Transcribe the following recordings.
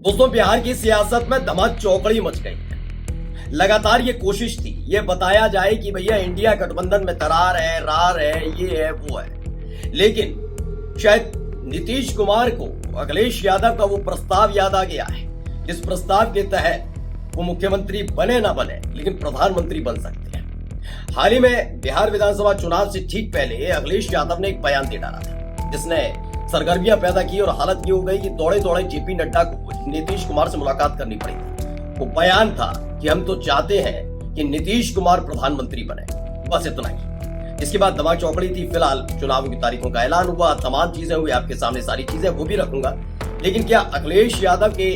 दोस्तों, बिहार की सियासत में धमाचौकड़ी मच गई है। लगातार ये कोशिश थी, ये बताया जाए कि भैया इंडिया गठबंधन में दरार है, रार है, ये है, वो है। लेकिन शायद नीतीश कुमार को अखिलेश यादव का वो प्रस्ताव याद आ गया है, जिस प्रस्ताव के तहत वो मुख्यमंत्री बने ना बने लेकिन प्रधानमंत्री बन सकते हैं। हाल ही में बिहार विधानसभा चुनाव से ठीक पहले अखिलेश यादव ने एक बयान दे डाला था, जिसने सरगर्मियां पैदा की और हालत ये हो गई कि दौड़े दौड़े जेपी नड्डा को नीतीश कुमार से मुलाकात करनी पड़ी थी। वो बयान था कि हम तो चाहते हैं कि नीतीश कुमार प्रधानमंत्री बने, बस इतना ही। इसके बाद दमा चौकड़ी थी। फिलहाल चुनाव की तारीखों का ऐलान हुआ, तमाम चीजें हुई, आपके सामने सारी चीजें वो भी रखूंगा। लेकिन क्या अखिलेश यादव के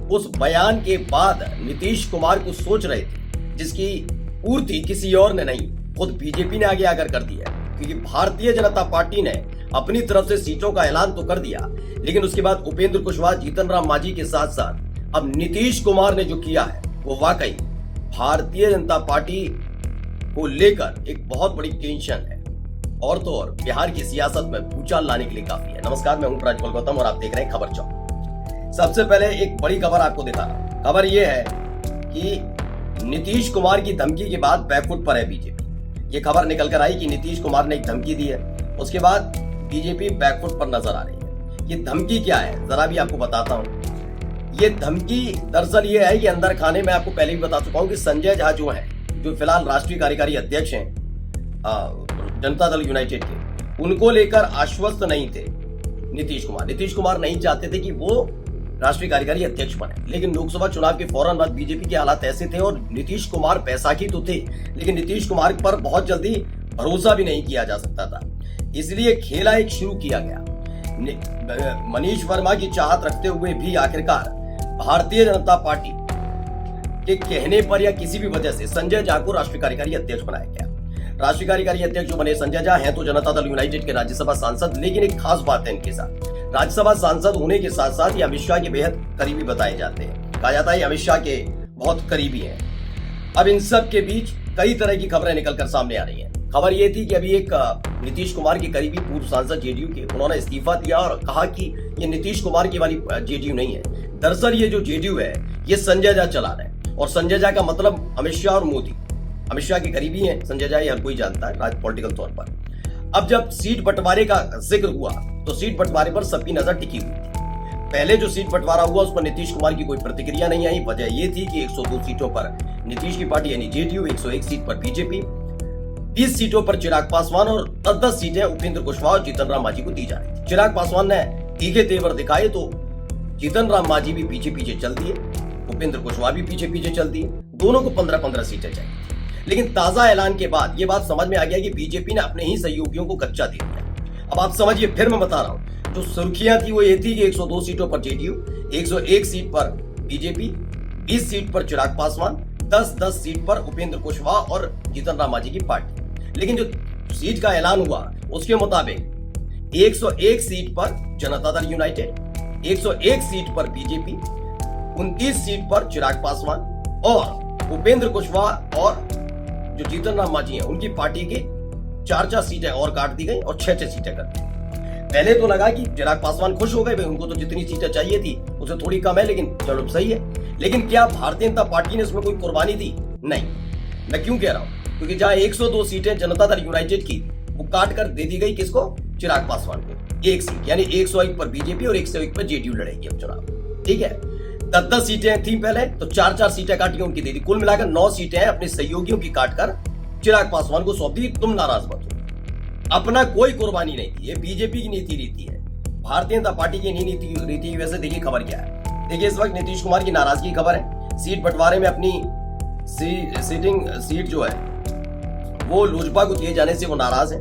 उस बयान के बाद नीतीश कुमार को सोच रहे थे, जिसकी पूर्ति किसी और ने नहीं, खुद बीजेपी ने आगे आकर कर दिया। क्योंकि भारतीय जनता पार्टी ने अपनी तरफ से सीटों का ऐलान तो कर दिया, लेकिन उसके बाद उपेंद्र कुशवाहा, जीतन राम मांझी के साथ साथ अब नीतीश कुमार ने जो किया है वो वाकई भारतीय जनता पार्टी को लेकर एक बहुत बड़ी टेंशन है, और तो और बिहार की सियासत में भूचाल लाने के लिए काफी है। नमस्कार, मैं हूं प्रज्वल गौतम और आप देख रहे हैं खबर चौक। सबसे पहले एक बड़ी खबर आपको दिखा रहा हूं। खबर यह है कि नीतीश कुमार की धमकी के बाद बैकफुट पर है बीजेपी। ये खबर निकल कर आई कि नीतीश कुमार ने एक धमकी दी है, उसके बाद बीजेपी बैकफुट पर नजर आ रही है। ये धमकी क्या है जरा भी आपको बताता हूं। ये धमकी दरअसल ये है कि अंदर खाने में आपको पहले भी बता चुका हूं कि संजय झा जो है, जो फिलहाल राष्ट्रीय कार्यकारी अध्यक्ष हैं जनता दल यूनाइटेड के, उनको लेकर आश्वस्त नहीं थे नीतीश कुमार नहीं चाहते थे कि वो राष्ट्रीय कार्यकारी अध्यक्ष बने। लेकिन लोकसभा चुनाव के फौरन बाद बीजेपी के हालात ऐसे थे और नीतीश कुमार बैसाखी तो थे, लेकिन नीतीश कुमार पर बहुत जल्दी भरोसा भी नहीं किया जा सकता था। इसलिए खेला एक शुरू किया गया। मनीष वर्मा की चाहत रखते हुए भी आखिरकार भारतीय जनता पार्टी के कहने पर या किसी भी वजह से संजय झा को राष्ट्रीय कार्यकारी अध्यक्ष बनाया गया। राष्ट्रीय कार्यकारी अध्यक्ष जो बने संजय झा हैं तो जनता दल यूनाइटेड के राज्यसभा सांसद, लेकिन एक खास बात है इनके साथ, राज्यसभा सांसद होने के साथ साथ ये अमित शाह के बेहद करीबी बताए जाते हैं। कहा जाता है अमित शाह के बहुत करीबी हैं। अब इन सब के बीच कई तरह की खबरें निकलकर सामने आ रही हैं। खबर ये थी कि अभी एक नीतीश कुमार के करीबी पूर्व सांसद जेडीयू के, उन्होंने इस्तीफा दिया और कहा कि ये नीतीश कुमार की वाली जेडीयू नहीं है। दरअसल ये जो जेडीयू है ये संजय झा चला रहे हैं, और संजय झा का मतलब अमित शाह और मोदी। अमित शाह के करीबी हैं संजय झा, हर कोई जानता है पॉलिटिकल तौर पर। अब जब सीट बंटवारे का जिक्र हुआ तो सीट बंटवारे पर सबकी नजर टिकी हुई थी। पहले जो सीट बंटवारा हुआ उस पर नीतीश कुमार की कोई प्रतिक्रिया नहीं आई। वजह यह थी कि 102 सीटों पर नीतीश की पार्टी यानी जेडीयू, 101 सीट पर बीजेपी, 20 सीटों पर चिराग पासवान और 10-10 सीटें उपेंद्र कुशवाहा और जीतन राम मांझी को दी जा रही थी। चिराग पासवान ने तीखे तेवर दिखाए तो जीतन राम मांझी भी पीछे पीछे चल दिए, उपेंद्र कुशवाहा भी पीछे पीछे चल दिए। दोनों को 15-15 सीटें चाहिए। लेकिन ताजा ऐलान के बाद ये बात समझ में आ गया कि बीजेपी ने अपने ही सहयोगियों को कच्चा दे दिया। अब आप समझिए, फिर मैं बता रहा हूं, जो सुर्खियां थी वो ये थी कि 102 सीटों पर जेडीयू, 101 सीट पर बीजेपी, 20 सीट पर चिराग पासवान, 10-10 सीट पर उपेंद्र कुशवाहा और जीतन राम मांझी की पार्टी। लेकिन जो सीट का ऐलान हुआ उसके मुताबिक 101 सीट पर जनता दल यूनाइटेड, 101 सीट पर बीजेपी, 29 सीट पर चिराग पासवान और उपेंद्र कुशवाहा और जो जीतन राम मांझी हैं उनकी पार्टी के 4-4 सीटें और काट दी गई और 6-6 सीटें कर दी। पहले तो लगा कि चिराग पासवान खुश हो गए, भाई उनको तो जितनी सीटें चाहिए थी उससे थोड़ी कम है, लेकिन चलो सही है। लेकिन क्या भारतीय जनता पार्टी ने इसमें कोई कुर्बानी दी? नहीं। मैं क्यों कह रहा हूं? क्योंकि जहां 102 सीटें जनता दल यूनाइटेड की वो काट कर दे दी गई किसको? चिराग पासवान को। एक सीट यानी 101 पर बीजेपी और 101 पर जेडीयू लड़ेगी अब चुनाव। ठीक है, 10-10 सीटें थी पहले, तो 4-4 सीटें काटी उनकी दे दी। कुल मिलाकर 9 सीटें अपने सहयोगियों की काटकर चिराग पासवान को सौंप दी। तुम नाराज मत हो, अपना कोई कुर्बानी नहीं थी। ये बीजेपी की नीति रीति है, भारतीय जनता पार्टी की नहीं नीति रीति। वैसे देखिए खबर क्या है। देखिए इस वक्त नीतीश कुमार की नाराजगी की खबर है। सीट बंटवारे में अपनी सीट जो है वो लोजपा को दिए जाने से वो नाराज है।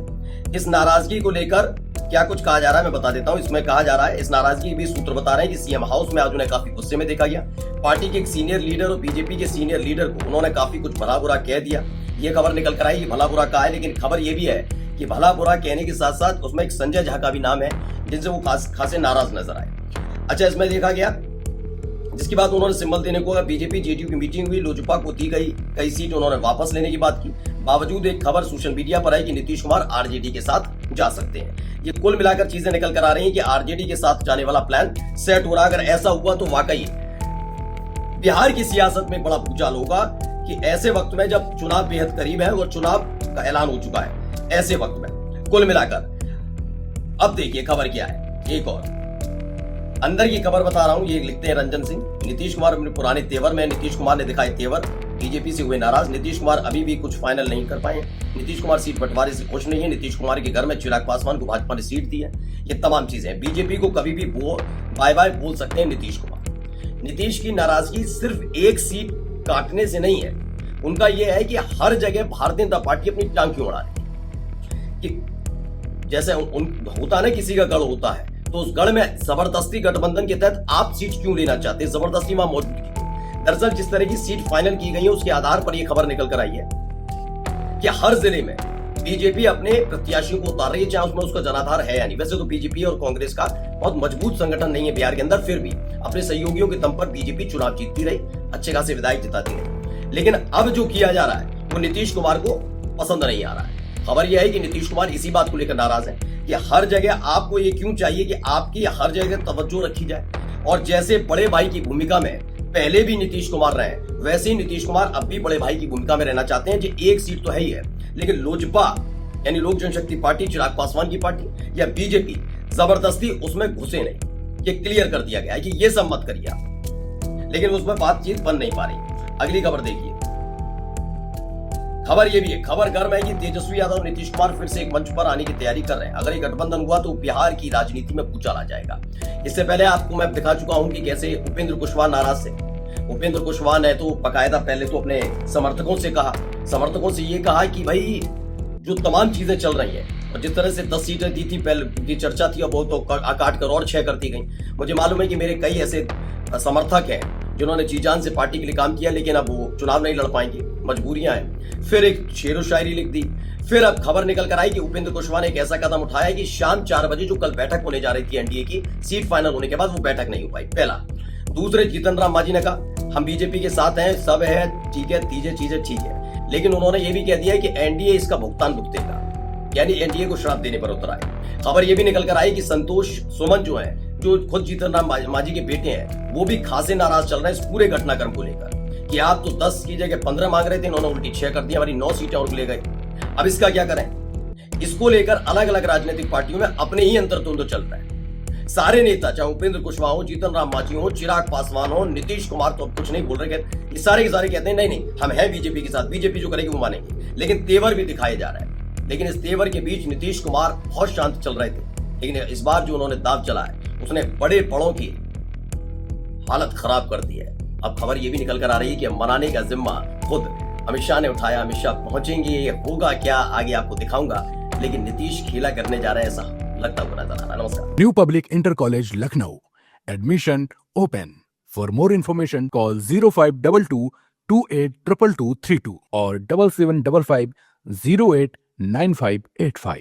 इस नाराजगी को लेकर क्या कुछ कहा जा रहा है मैं बता देता हूं। इसमें कहा जा रहा है, इस नाराजगी भी सूत्र बता रहे हैं कि सीएम हाउस में आज उन्हें काफी गुस्से में देखा गया। पार्टी के एक सीनियर लीडर और बीजेपी के सीनियर लीडर को उन्होंने काफी कुछ भला बुरा कह दिया। ये खबर निकल कर आई, भला बुरा कहा है, लेकिन खबर ये भी है कि भला बुरा कहने के साथ साथ उसमें एक संजय झा का भी नाम है, जिनसे वो खासे नाराज नजर आए। अच्छा, इसमें देखा गया जिसकी बात उन्होंने सिंबल देने को, बीजेपी जेडीयू की मीटिंग हुई, लोजपा को दी गई कई सीट, उन्होंने वापस लेने की बात की। बावजूद एक खबर सोशल मीडिया पर है कि नीतीश कुमार आरजेडी के साथ जा सकते हैं। ये कुल मिलाकर चीजें निकल कर आ रही हैं कि आरजेडी के साथ जाने वाला प्लान सेट हो रहा है। अगर ऐसा हुआ तो वाकई बिहार की सियासत में बड़ा भूचाल होगा कि ऐसे वक्त में जब चुनाव बेहद करीब है और चुनाव का ऐलान हो चुका है, ऐसे वक्त में कुल मिलाकर अब देखिए खबर क्या है। एक और अंदर की खबर बता रहा हूं, ये लिखते हैं रंजन सिंह। नीतीश कुमार अपने पुराने तेवर में, नीतीश कुमार ने दिखाए तेवर, बीजेपी से हुए नाराज। नीतीश कुमार अभी भी कुछ फाइनल नहीं कर पाए। नीतीश कुमार सीट बंटवारे से खुश नहीं है। नीतीश कुमार के घर में चिराग पासवान को भाजपा ने सीट दी है। ये तमाम चीजें बीजेपी को कभी भी बाय बाय बोल सकते हैं नीतीश कुमार। नीतीश की नाराजगी सिर्फ एक सीट काटने से नहीं है, उनका यह है कि हर जगह भारतीय जनता पार्टी अपनी टांग क्यों अड़ा रही है। कि जैसे होता ना किसी का गढ़ होता है, तो उस गढ़ में जबरदस्ती गठबंधन के तहत आप सीट क्यों लेना चाहते हैं, जबरदस्ती वहां मौजूद क्यों। दरअसल जिस तरह की सीट फाइनल की गई है उसके आधार पर यह खबर निकल कर आई है कि हर जिले में बीजेपी अपने प्रत्याशियों को उतार रही है, चाहे उसमें उसका जनाधार है या नहीं। वैसे तो बीजेपी और कांग्रेस का बहुत मजबूत संगठन नहीं है बिहार के अंदर, फिर भी अपने सहयोगियों के दम पर बीजेपी चुनाव जीतती रही, अच्छे खासे विधायक जिताती रही। लेकिन अब जो किया जा रहा है वो नीतीश कुमार को पसंद नहीं आ रहा है। खबर यह है कि नीतीश कुमार इसी बात को लेकर नाराज है कि हर जगह आपको ये क्यों चाहिए कि आपकी हर जगह तवज्जो रखी जाए। और जैसे बड़े भाई की भूमिका में पहले भी नीतीश कुमार रहे, वैसे ही नीतीश कुमार अब भी बड़े भाई की भूमिका में रहना चाहते हैं। जो एक सीट तो है ही है, लेकिन लोजपा यानी लोक जनशक्ति पार्टी, चिराग पासवान की पार्टी या बीजेपी जबरदस्ती उसमें घुसे नहीं। ये क्लियर कर दिया गया है कि ये सब मत करिए आप, लेकिन उसमें बातचीत बन नहीं पा रही। अगली खबर देखिए। खबर ये भी है, खबर गर्म है कि तेजस्वी यादव नीतीश कुमार फिर से एक मंच पर आने की तैयारी कर रहे हैं। अगर ये गठबंधन हुआ तो बिहार की राजनीति में भूचाल आ जाएगा। इससे पहले आपको मैं दिखा चुका हूं कि कैसे उपेंद्र कुशवाहा नाराज थे। उपेंद्र कुशवाहा ने तो बकायदा पहले तो अपने समर्थकों से ये कहा कि भाई जो तमाम चीजें चल रही हैं और जिस तरह से 10 सीटें दी थी पहले की चर्चा थी, अब वो तो काट कर और 6 कर दी गई। मुझे मालूम है कि मेरे कई ऐसे समर्थक हैं जिन्होंने जी जान से पार्टी के लिए काम किया, लेकिन अब वो चुनाव नहीं लड़ पाएंगे, मजबूरियां हैं। फिर एक शेरो शायरी लिख दी। फिर अब खबर निकल कर आई कि उपेंद्र कुशवाहा ने एक ऐसा कदम उठाया कि शाम 4 बजे जो कल बैठक होने जा रही थी एनडीए की, सीट फाइनल होने के बाद वो बैठक नहीं हो पाई। पहला। दूसरे, जीतन राम मांझी ने कहा हम बीजेपी के साथ हैं, सब है ठीक है, चीजें ठीक है, लेकिन उन्होंने ये भी कह दिया कि एनडीए इसका भुगतान भुगतेगा, यानी एनडीए को श्राप देने पर उतर आए। खबर ये भी निकल कर आई कि संतोष सुमन जो है, जो खुद जीतन राम मांझी के बेटे हैं, वो भी खासे नाराज चल रहे हैं इस पूरे घटनाक्रम को लेकर कि आप तो 10 की जगह 15 मांग रहे थे, इन्होंने उल्टी 6 कर दिया, हमारी 9 सीटें और ले गए। अब इसका क्या करें? इसको लेकर अलग अलग राजनीतिक पार्टियों में अपने ही अंतर्द्वंद चल रहे हैं। सारे नेता, चाहे उपेंद्र कुशवाहा हो, जीतन राम मांझी हो, चिराग पासवान हो, नीतीश कुमार तो अब कुछ नहीं बोल रहे, ये सारे के सारे कहते हैं नहीं हम हैं बीजेपी के साथ, बीजेपी जो करेगी वो मानेंगे। लेकिन तेवर भी दिखाए जा रहे हैं। लेकिन इस तेवर के बीच नीतीश कुमार बहुत शांत चल रहे थे, लेकिन इस बार जो उन्होंने दाव चला है उसने बड़े बड़ों की हालत खराब कर दी है। अब खबर ये भी निकल कर आ रही है कि मनाने का जिम्मा खुद अमित शाह ने उठाया। अमित शाह पहुंचेंगे, होगा क्या आगे आपको दिखाऊंगा, लेकिन नीतीश खेला करने जा रहे हैं ऐसा लगता हुआ नजर आ रहा है। नमस्कार। New public inter college Lucknow, admission open. For more information call 0522 282232 और 7755 089585।